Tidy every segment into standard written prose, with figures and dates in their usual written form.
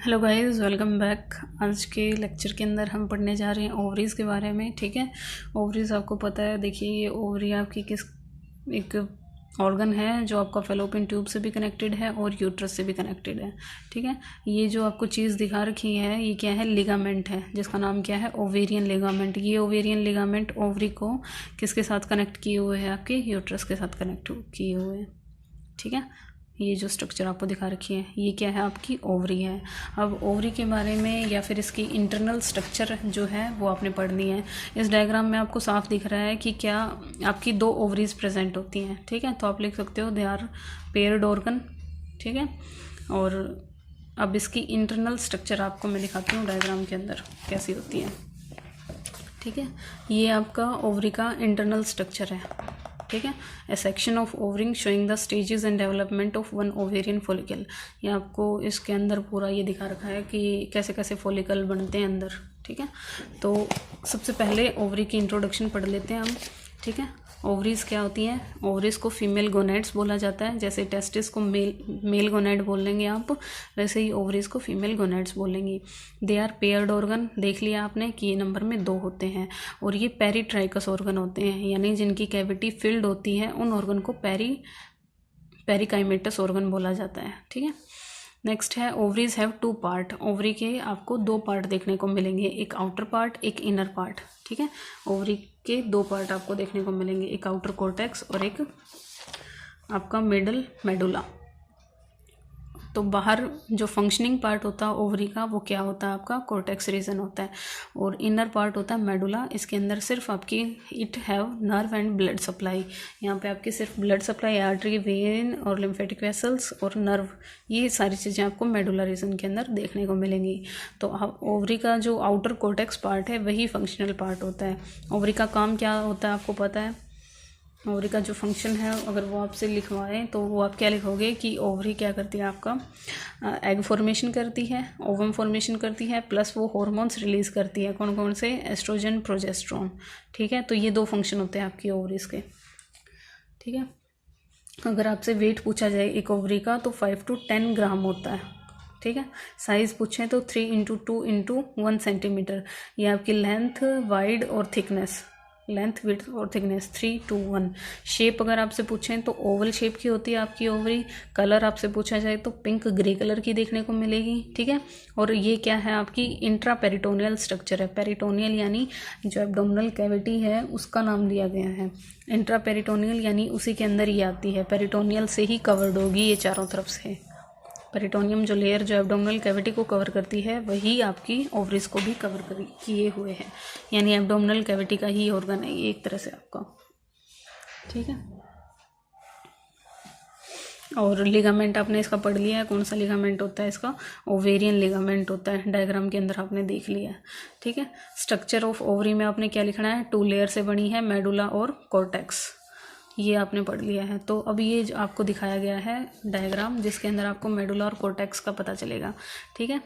Hello guys, welcome back. आज के lecture के अंदर हम पढ़ने जा रहे हैं ओवरीज़ के बारे में। ठीक है, ओवरीज़ आपको पता है। देखिए, ये ओवरी आपकी किस एक ऑर्गन है जो आपका फेलोपियन ट्यूब से भी कनेक्टेड है और यूट्रस से भी कनेक्टेड है। ठीक है, ये जो आपको चीज़ दिखा रखी है ये क्या है? लिगामेंट है, जिसका नाम क्या है? Ovarian ligament. ये ओवेरियन लिगामेंट ओवरी को किसके साथ कनेक्ट किए हुए हैं? आपके यूट्रस के साथ कनेक्ट किए हुए हैं। ठीक है, ये जो स्ट्रक्चर आपको दिखा रखी है ये क्या है? आपकी ओवरी है। अब ओवरी के बारे में या फिर इसकी इंटरनल स्ट्रक्चर जो है वो आपने पढ़नी है। इस डायग्राम में आपको साफ दिख रहा है कि क्या आपकी दो ओवरीज प्रेजेंट होती हैं। ठीक है, तो आप लिख सकते हो दे आर पेयर्ड ऑर्गन। ठीक है, और अब इसकी इंटरनल स्ट्रक्चर आपको मैं दिखाती हूँ डायग्राम के अंदर कैसी होती है। ठीक है, ये आपका ओवरी का इंटरनल स्ट्रक्चर है। ठीक है, A section of ovarian showing the stages and development of one ovarian follicle. ये आपको इसके अंदर पूरा ये दिखा रखा है कि कैसे कैसे फॉलिकल बनते हैं अंदर। ठीक है, तो सबसे पहले ओवरी की इंट्रोडक्शन पढ़ लेते हैं हम। ठीक है, ओवरीज क्या होती हैं? ओवरीज को फीमेल गोनेड्स बोला जाता है। जैसे टेस्टिस को मेल गोनेड बोल लेंगे आप, वैसे ही ओवरीज को फीमेल गोनेड्स बोलेंगे। They are paired organ. देख लिया आपने कि ये नंबर में 2 होते हैं, और ये पेरीट्राइकस ऑर्गन होते हैं, यानी जिनकी कैविटी फिल्ड होती है उन ऑर्गन को पेरिकाइमेटस ऑर्गन बोला जाता है। ठीक है, नेक्स्ट है ओवरीज हैव 2 पार्ट। ओवरी के आपको 2 पार्ट देखने को मिलेंगे, एक आउटर पार्ट, एक इनर पार्ट। ठीक है, ओवरी के 2 पार्ट आपको देखने को मिलेंगे, एक आउटर कोर्टेक्स और एक आपका मिडल मेडुला। तो बाहर जो फंक्शनिंग पार्ट होता है ओवरी का वो क्या होता है? आपका कोर्टेक्स रीजन होता है, और इनर पार्ट होता है मेडुला। इसके अंदर सिर्फ आपकी it have nerve and blood supply. यहाँ पे आपकी सिर्फ ब्लड सप्लाई, आर्टरी, वेन और लिम्फेटिक वेसल्स और नर्व, ये सारी चीज़ें आपको मेडुला रीजन के अंदर देखने को मिलेंगी। तो ओवरी का जो आउटर कोर्टेक्स पार्ट है वही फंक्शनल पार्ट होता है। ओवरी का काम क्या होता है आपको पता है? ओवरी का जो फंक्शन है अगर वो आपसे लिखवाएं तो वो आप क्या लिखोगे कि ओवरी क्या करती है? आपका एग फॉर्मेशन करती है, ओवम फॉर्मेशन करती है, प्लस वो हार्मोन्स रिलीज करती है। कौन कौन से? Estrogen, progesterone. ठीक है, तो ये 2 फंक्शन होते हैं आपकी ओवरीज के। ठीक है, अगर आपसे वेट पूछा जाए एक ओवरी का तो 5 to 10 ग्राम होता है। ठीक है, साइज़ पूछें तो 3 into 2 into 1 सेंटीमीटर। ये आपकी लेंथ, वाइड और थिकनेस, लेंथ, विड्थ और थिकनेस 3 to 1। शेप अगर आपसे पूछें तो ओवल शेप की होती है आपकी ओवरी। कलर आपसे पूछा जाए तो पिंक ग्रे कलर की देखने को मिलेगी। ठीक है, और ये क्या है? आपकी इंट्रा पेरिटोनियल स्ट्रक्चर है। पेरिटोनियल यानी जो एब्डोमिनल कैविटी है उसका नाम दिया गया है इंट्रा पेरिटोनियल, यानी उसी के अंदर ही आती है। पेरिटोनियल से ही कवर्ड होगी ये चारों तरफ से। पेरिटोनियम जो लेयर जो एब्डोमिनल कैविटी को कवर करती है वही आपकी ओवरीज को भी कवर किए हुए हैं, यानी एब्डोमिनल कैविटी का ही ऑर्गन है ये एक तरह से आपका। ठीक है, और लिगामेंट आपने इसका पढ़ लिया है। कौन सा लिगामेंट होता है इसका? ओवेरियन लिगामेंट होता है। डायग्राम के अंदर आपने देख लिया है। ठीक है, स्ट्रक्चर ऑफ ओवरी में आपने क्या लिखना है? 2 लेयर से बनी है, मेडुला और कोर्टेक्स, ये आपने पढ़ लिया है। तो अब ये जो आपको दिखाया गया है डायग्राम, जिसके अंदर आपको मेडुला और कोर्टेक्स का पता चलेगा। ठीक है,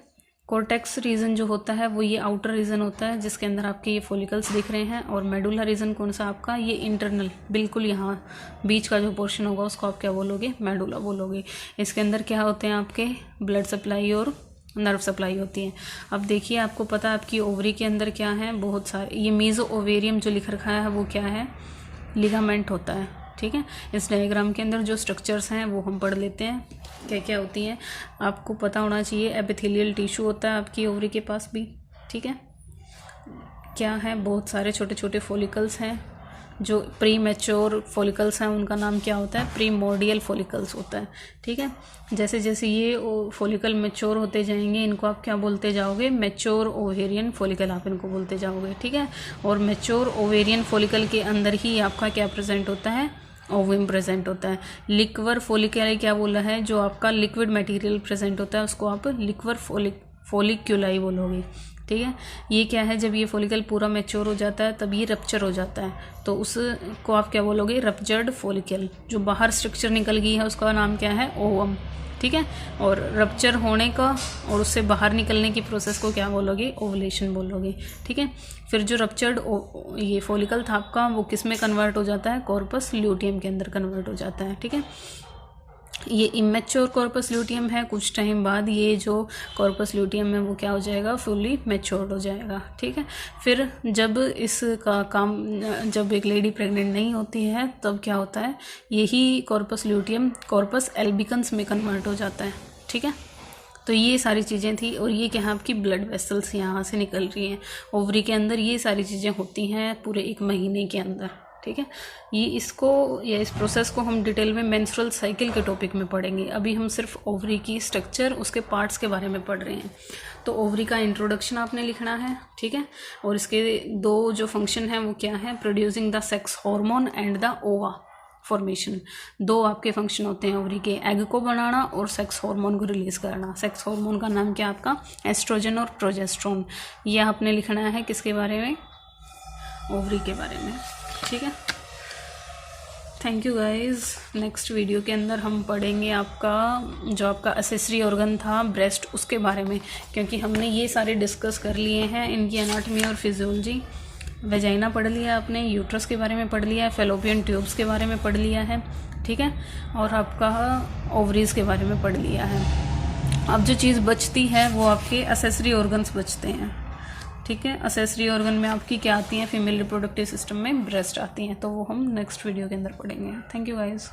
कोर्टेक्स रीजन जो होता है वो ये आउटर रीजन होता है जिसके अंदर आपके ये फॉलिकल्स दिख रहे हैं, और मेडुला रीजन कौन सा आपका? ये इंटरनल, बिल्कुल यहाँ बीच का जो पोर्शन होगा उसको आप क्या बोलोगे? मेडुला बोलोगे। इसके अंदर क्या होते हैं? आपके ब्लड सप्लाई और नर्व सप्लाई होती है। अब देखिए, आपको पता है आपकी ओवरी के अंदर क्या है? बहुत सारे, ये मीजो ओवेरियम जो लिख रखा है वो क्या है? लिगामेंट होता है। ठीक है, इस डायग्राम के अंदर जो स्ट्रक्चर्स हैं वो हम पढ़ लेते हैं क्या क्या होती हैं। आपको पता होना चाहिए एपिथेलियल टिश्यू होता है आपकी ओवरी के पास भी। ठीक है, क्या है? बहुत सारे छोटे छोटे फॉलिकल्स हैं। जो प्री मैच्योर फॉलिकल्स हैं उनका नाम क्या होता है? प्रीमोर्डियल फॉलिकल्स होता है। ठीक है, जैसे जैसे ये फॉलिकल मैच्योर होते जाएंगे इनको आप क्या बोलते जाओगे? मैच्योर ओवेरियन फॉलिकल आप इनको बोलते जाओगे। ठीक है, और मैच्योर ओवेरियन फॉलिकल के अंदर ही आपका क्या प्रेजेंट होता है? ओवम प्रेजेंट होता है। लिक्वर फॉलिकल क्या बोला है? जो आपका लिक्विड मटेरियल प्रेजेंट होता है उसको आप लिक्वर फॉलिक्यूलाई बोलोगे। ठीक है, ये क्या है? जब ये फॉलिकल पूरा मैच्योर हो जाता है तब ये रप्चर हो जाता है, तो उसको आप क्या बोलोगे? Ruptured follicle. जो बाहर स्ट्रक्चर निकल गई है उसका नाम क्या है? ओवम। ठीक है, और रप्चर होने का और उससे बाहर निकलने की प्रोसेस को क्या बोलोगे? ओवुलेशन बोलोगे। ठीक है, फिर जो रप्चर्ड ये फॉलिकल था आपका वो किस में कन्वर्ट हो जाता है? कॉर्पस ल्यूटियम के अंदर कन्वर्ट हो जाता है। ठीक है, ये इमेच्योर कॉर्पस ल्यूटियम है, कुछ टाइम बाद ये जो कॉर्पस ल्यूटियम है वो क्या हो जाएगा, फुल्ली मैच्योर्ड हो जाएगा, ठीक है। फिर जब इसका काम, जब एक लेडी प्रेग्नेंट नहीं होती है तब क्या होता है, यही कॉर्पस ल्यूटियम कॉर्पस एल्बिकन्स में कन्वर्ट हो जाता है, ठीक है। तो ये सारी चीज़ें थी। और ये क्या है, आपकी ब्लड वेसल्स यहाँ से निकल रही हैं ओवरी के अंदर, ये सारी चीज़ें होती हैं पूरे 1 महीने के अंदर, ठीक है। ये इसको या इस प्रोसेस को हम डिटेल में मेंस्ट्रुअल साइकिल के टॉपिक में पढ़ेंगे। अभी हम सिर्फ ओवरी की स्ट्रक्चर, उसके पार्ट्स के बारे में पढ़ रहे हैं। तो ओवरी का इंट्रोडक्शन आपने लिखना है, ठीक है। और इसके 2 जो फंक्शन हैं वो क्या है, producing the sex hormone and the ओवा फॉर्मेशन। 2 आपके फंक्शन होते हैं ओवरी के, एग को बनाना और सेक्स हार्मोन को रिलीज करना। सेक्स हार्मोन का नाम क्या आपका, एस्ट्रोजन और प्रोजेस्ट्रॉन। ये आपने लिखना है किसके बारे में, ओवरी के बारे में, ठीक है। Thank you guys. Next video के अंदर हम पढ़ेंगे आपका जो आपका एसेसरी ऑर्गन था ब्रेस्ट, उसके बारे में, क्योंकि हमने ये सारे डिस्कस कर लिए हैं, इनकी एनाटॉमी और फिजियोलॉजी। वेजाइना पढ़ लिया आपने, यूट्रस के बारे में पढ़ लिया है, फेलोपियन ट्यूब्स के बारे में पढ़ लिया है, ठीक है। और आपका ओवरीज के बारे में पढ़ लिया है। अब जो चीज़ बचती है वो आपके एसेसरी ऑर्गन्स बचते हैं, ठीक है। एसेसरी ऑर्गन में आपकी क्या आती हैं, फीमेल रिप्रोडक्टिव सिस्टम में ब्रेस्ट आती हैं, तो वो हम नेक्स्ट वीडियो के अंदर पढ़ेंगे। Thank you guys.